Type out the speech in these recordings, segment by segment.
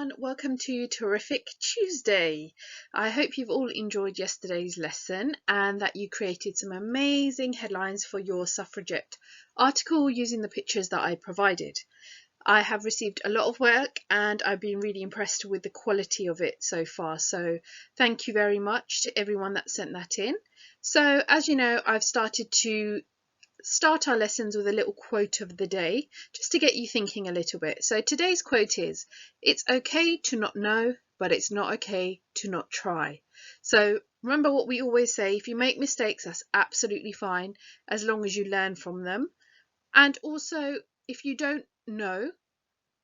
everyone, welcome to Terrific Tuesday. I hope you've all enjoyed yesterday's lesson and that you created some amazing headlines for your suffragette article using the pictures that I provided. I have received a lot of work and I've been really impressed with the quality of it so far, so thank you very much to everyone that sent that in. So as you know, I've started to start our lessons with a little quote of the day just to get you thinking a little bit. So today's quote is, "It's okay to not know, but it's not okay to not try." So remember what we always say, if you make mistakes, that's absolutely fine as long as you learn from them. And also, if you don't know,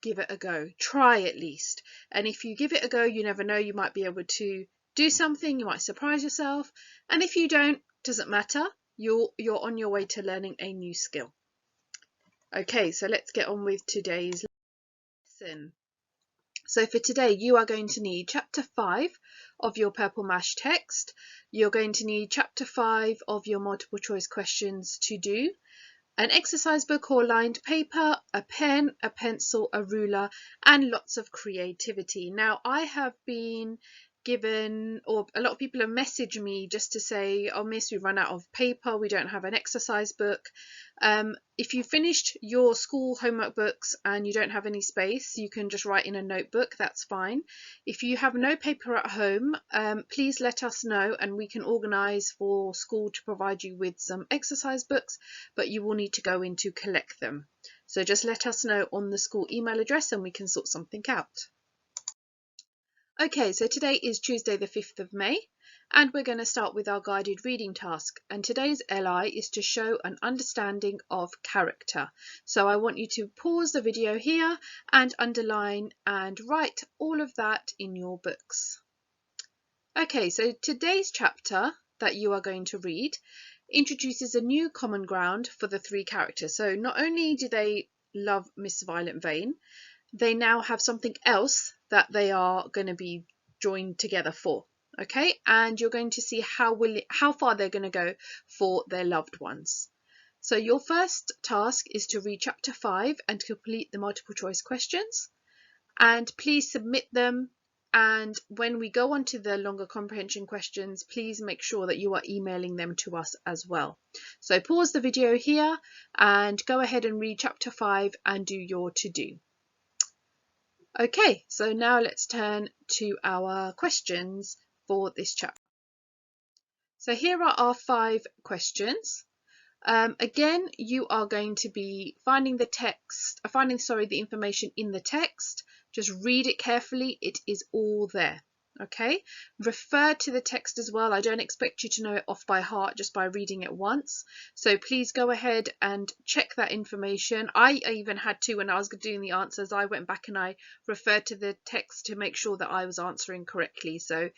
give it a go. Try at least. And if you give it a go, you never know, you might be able to do something, you might surprise yourself. And if you don't, doesn't matter. You're on your way to learning a new skill. Okay, so let's get on with today's lesson. So for today, you are going to need chapter 5 of your Purple Mash text. You're going to need chapter 5 of your multiple choice questions to do, an exercise book or lined paper, a pen, a pencil, a ruler, and lots of creativity. Now, I have been given, or a lot of people have messaged me just to say, "Oh miss, we've run out of paper, we don't have an exercise book." If you finished your school homework books and you don't have any space, you can just write in a notebook, that's fine. If you have no paper at home, please let us know and we can organise for school to provide you with some exercise books, but you will need to go in to collect them. So just let us know on the school email address and we can sort something out. Okay, so today is Tuesday the 5th of May and we're going to start with our guided reading task, and today's LI is to show an understanding of character. So I want you to pause the video here and underline and write all of that in your books. Okay, so today's chapter that you are going to read introduces a new common ground for the three characters. So not only do they love Miss Violet Vane, they now have something else that they are going to be joined together for. Okay, and you're going to see how far they're going to go for their loved ones. So your first task is to read chapter 5 and complete the multiple choice questions, and please submit them. And when we go on to the longer comprehension questions, please make sure that you are emailing them to us as well. So pause the video here and go ahead and read chapter 5 and do your to-do. Okay, so now let's turn to our questions for this chapter. So here are our 5 questions. Again, you are going to be finding the information in the text. Just read it carefully. It is all there. Okay, refer to the text as well. I don't expect you to know it off by heart just by reading it once. So please go ahead and check that information. I even had to, when I was doing the answers, I went back and I referred to the text to make sure that I was answering correctly. So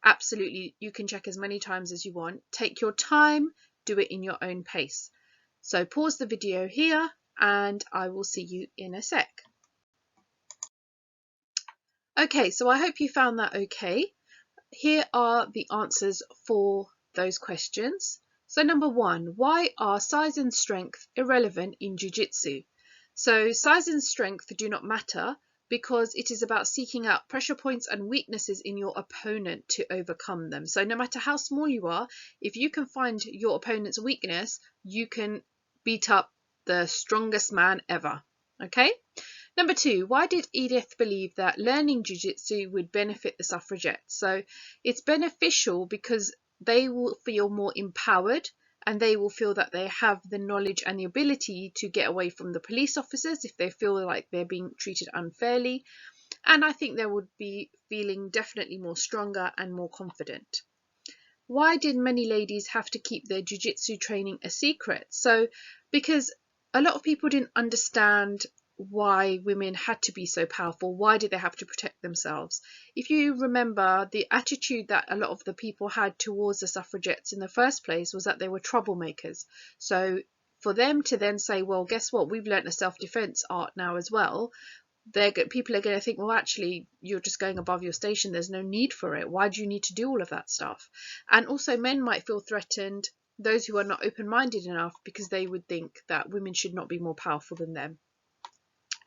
absolutely, you can check as many times as you want. Take your time, do it in your own pace. So pause the video here and I will see you in a sec. Okay, so I hope you found that okay. Here are the answers for those questions. So number 1, why are size and strength irrelevant in jiu-jitsu? So size and strength do not matter because it is about seeking out pressure points and weaknesses in your opponent to overcome them. So no matter how small you are, if you can find your opponent's weakness, you can beat up the strongest man ever. Okay? Number 2, why did Edith believe that learning jiu-jitsu would benefit the suffragettes? So it's beneficial because they will feel more empowered and they will feel that they have the knowledge and the ability to get away from the police officers if they feel like they're being treated unfairly. And I think they would be feeling definitely more stronger and more confident. Why did many ladies have to keep their jiu-jitsu training a secret? So because a lot of people didn't understand why women had to be so powerful. Why did they have to protect themselves? If you remember, the attitude that a lot of the people had towards the suffragettes in the first place was that they were troublemakers. So for them to then say, well, guess what, we've learnt a self-defense art now as well, people are going to think, well, actually, you're just going above your station. There's no need for it. Why do you need to do all of that stuff? And also men might feel threatened, those who are not open-minded enough, because they would think that women should not be more powerful than them.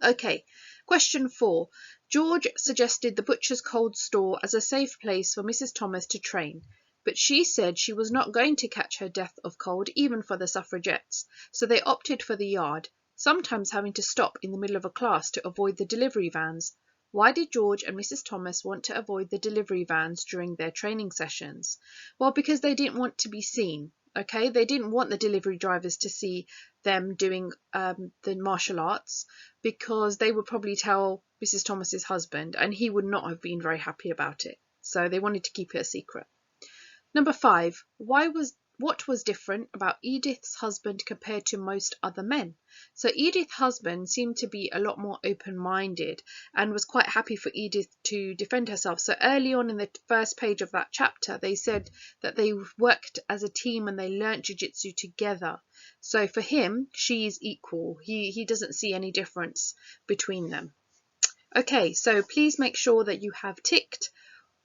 Okay, Question 4. George suggested the butcher's cold store as a safe place for Mrs. Thomas to train, but she said she was not going to catch her death of cold even for the suffragettes, so they opted for the yard, sometimes having to stop in the middle of a class to avoid the delivery vans. Why did George and Mrs. Thomas want to avoid the delivery vans during their training sessions? Well, because they didn't want to be seen. Okay, they didn't want the delivery drivers to see them doing the martial arts, because they would probably tell Mrs. Thomas's husband, and he would not have been very happy about it. So they wanted to keep it a secret. Number 5. What was different about Edith's husband compared to most other men? So Edith's husband seemed to be a lot more open-minded and was quite happy for Edith to defend herself. So early on in the first page of that chapter, they said that they worked as a team and they learnt jiu-jitsu together. So for him, she's equal. He doesn't see any difference between them. Okay, so please make sure that you have ticked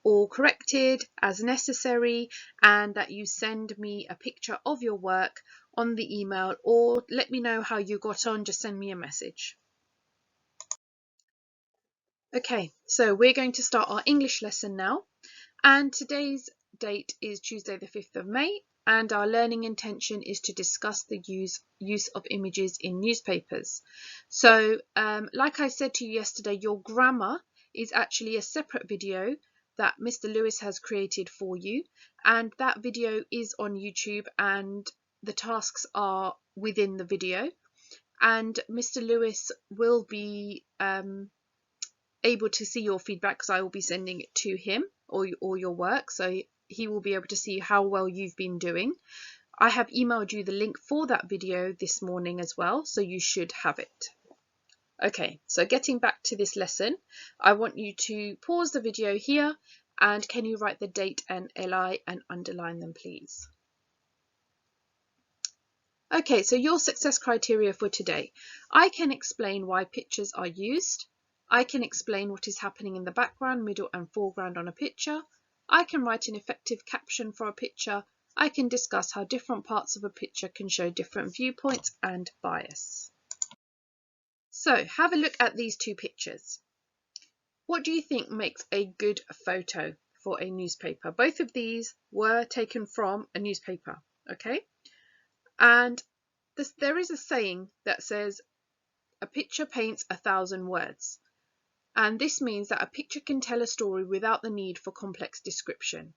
or corrected as necessary, and that you send me a picture of your work on the email, or let me know how you got on. Just send me a message. Okay, so we're going to start our English lesson now, and today's date is Tuesday the 5th of May, and our learning intention is to discuss the use of images in newspapers. So like I said to you yesterday, your grammar is actually a separate video that Mr. Lewis has created for you, and that video is on YouTube and the tasks are within the video, and Mr. Lewis will be able to see your feedback because I will be sending it to him, or your work, so he will be able to see how well you've been doing. I have emailed you the link for that video this morning as well, so you should have it. Okay, so getting back to this lesson, I want you to pause the video here, and can you write the date and LI and underline them, please? Okay, so your success criteria for today. I can explain why pictures are used. I can explain what is happening in the background, middle and foreground on a picture. I can write an effective caption for a picture. I can discuss how different parts of a picture can show different viewpoints and bias. So have a look at these two pictures. What do you think makes a good photo for a newspaper? Both of these were taken from a newspaper, okay? And there is a saying that says, a picture paints 1,000 words. And this means that a picture can tell a story without the need for complex description.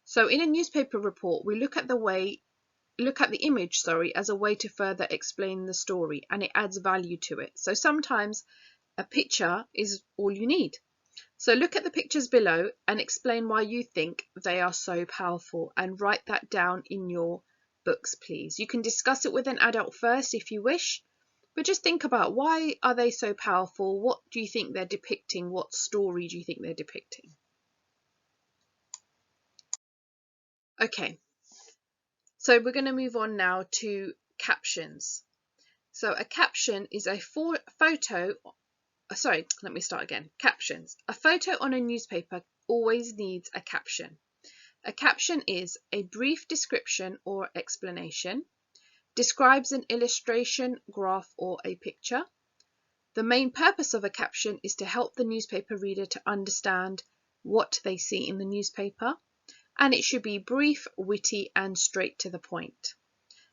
So in a newspaper report, we look at the image, as a way to further explain the story, and it adds value to it. So sometimes a picture is all you need. So look at the pictures below and explain why you think they are so powerful, and write that down in your books, please. You can discuss it with an adult first if you wish, but just think about, why are they so powerful? What do you think they're depicting? What story do you think they're depicting? Okay, so we're going to move on now to captions. So a caption is a photo. Sorry, let me start again. Captions. A photo on a newspaper always needs a caption. A caption is a brief description or explanation, describes an illustration, graph, or a picture. The main purpose of a caption is to help the newspaper reader to understand what they see in the newspaper, and it should be brief, witty, and straight to the point.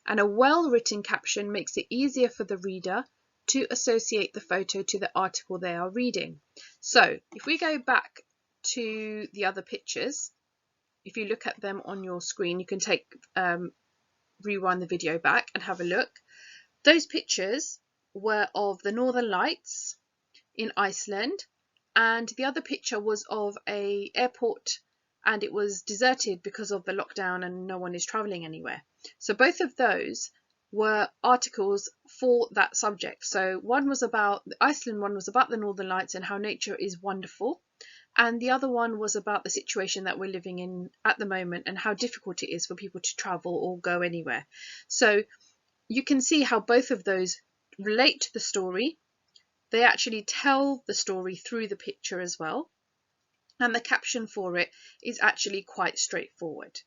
And a well-written caption makes it easier for the reader to associate the photo to the article they are reading. So if we go back to the other pictures, if you look at them on your screen, you can rewind the video back and have a look. Those pictures were of the Northern Lights in Iceland, and the other picture was of an airport, and it was deserted because of the lockdown and no one is traveling anywhere. So both of those were articles for that subject. So one was about the Iceland one was about the Northern Lights and how nature is wonderful, and the other one was about the situation that we're living in at the moment and how difficult it is for people to travel or go anywhere. So you can see how both of those relate to the story. They actually tell the story through the picture as well, and the caption for it is actually quite straightforward.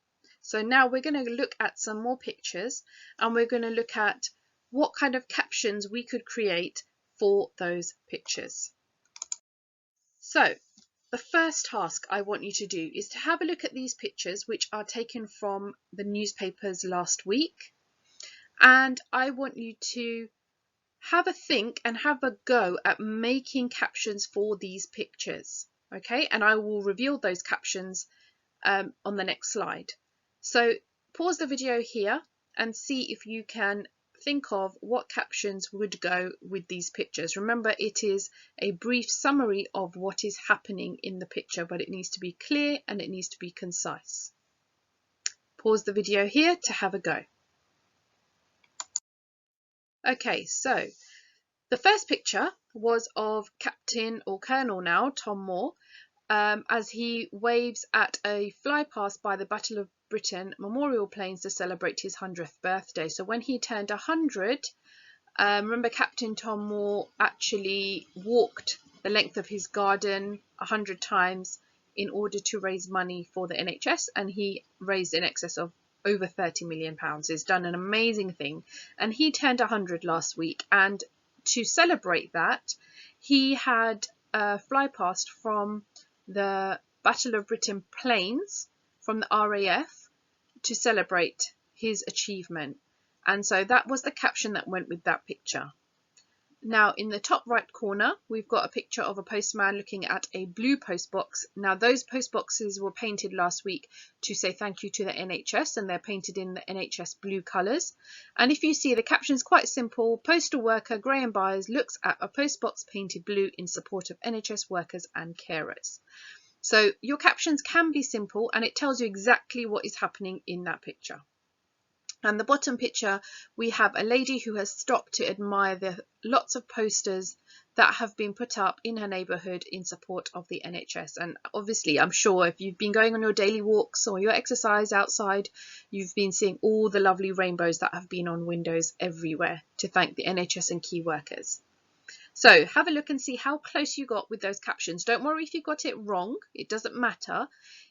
So now we're going to look at some more pictures, and we're going to look at what kind of captions we could create for those pictures. So the first task I want you to do is to have a look at these pictures, which are taken from the newspapers last week. And I want you to have a think and have a go at making captions for these pictures. Okay, and I will reveal those captions on the next slide. So pause the video here and see if you can think of what captions would go with these pictures. Remember, it is a brief summary of what is happening in the picture, but it needs to be clear and it needs to be concise. Pause the video here to have a go. Okay, so the first picture was of Captain or Colonel now, Tom Moore, as he waves at a flypast by the Battle of Britain memorial planes to celebrate his 100th birthday. So when he turned 100, remember Captain Tom Moore actually walked the length of his garden 100 times in order to raise money for the NHS, and he raised in excess of over £30 million. He's done an amazing thing, and he turned 100 last week, and to celebrate that, he had a flypast from the Battle of Britain planes from the RAF to celebrate his achievement. And so that was the caption that went with that picture. Now in the top right corner, we've got a picture of a postman looking at a blue post box. Now those post boxes were painted last week to say thank you to the NHS, and they're painted in the NHS blue colours. And if you see, the caption's quite simple. Postal worker Graham Byers looks at a post box painted blue in support of NHS workers and carers. So your captions can be simple, and it tells you exactly what is happening in that picture. And the bottom picture, we have a lady who has stopped to admire the lots of posters that have been put up in her neighbourhood in support of the NHS. And obviously, I'm sure if you've been going on your daily walks or your exercise outside, you've been seeing all the lovely rainbows that have been on windows everywhere to thank the NHS and key workers. So have a look and see how close you got with those captions. Don't worry if you got it wrong, it doesn't matter.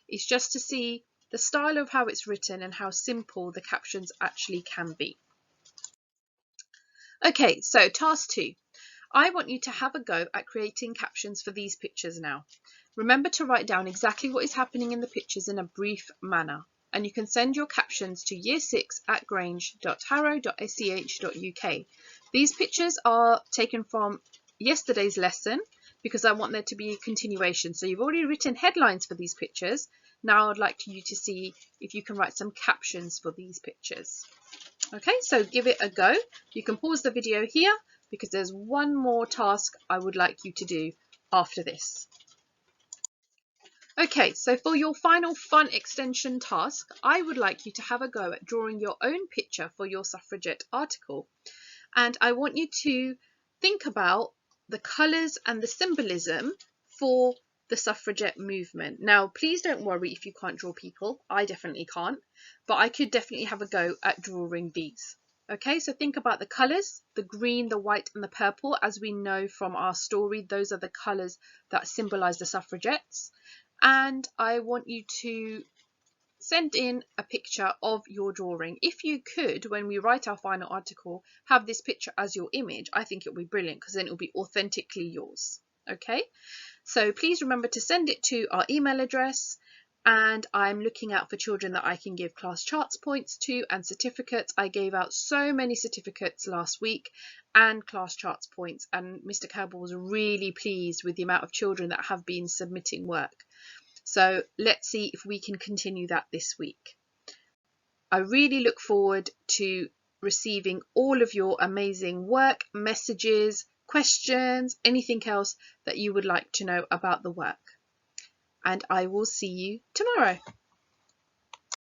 It's just to see the style of how it's written and how simple the captions actually can be. Okay, so task 2. I want you to have a go at creating captions for these pictures now. Remember to write down exactly what is happening in the pictures in a brief manner. And you can send your captions to year6@grange.harrow.sch.uk. These pictures are taken from yesterday's lesson because I want there to be a continuation. So you've already written headlines for these pictures. Now I'd like you to see if you can write some captions for these pictures. Okay, so give it a go. You can pause the video here because there's one more task I would like you to do after this. Okay, so for your final fun extension task, I would like you to have a go at drawing your own picture for your suffragette article. And I want you to think about the colours and the symbolism for the suffragette movement. Now, please don't worry if you can't draw people. I definitely can't, but I could definitely have a go at drawing these. Okay, so think about the colours, the green, the white and the purple. As we know from our story, those are the colours that symbolise the suffragettes. And I want you to send in a picture of your drawing. If you could, when we write our final article, have this picture as your image, I think it would be brilliant because then it will be authentically yours. Okay, so please remember to send it to our email address, and I'm looking out for children that I can give class charts points to and certificates. I gave out so many certificates last week and class charts points, and Mr. Kerbal was really pleased with the amount of children that have been submitting work. So let's see if we can continue that this week. I really look forward to receiving all of your amazing work, messages, questions, anything else that you would like to know about the work. And I will see you tomorrow.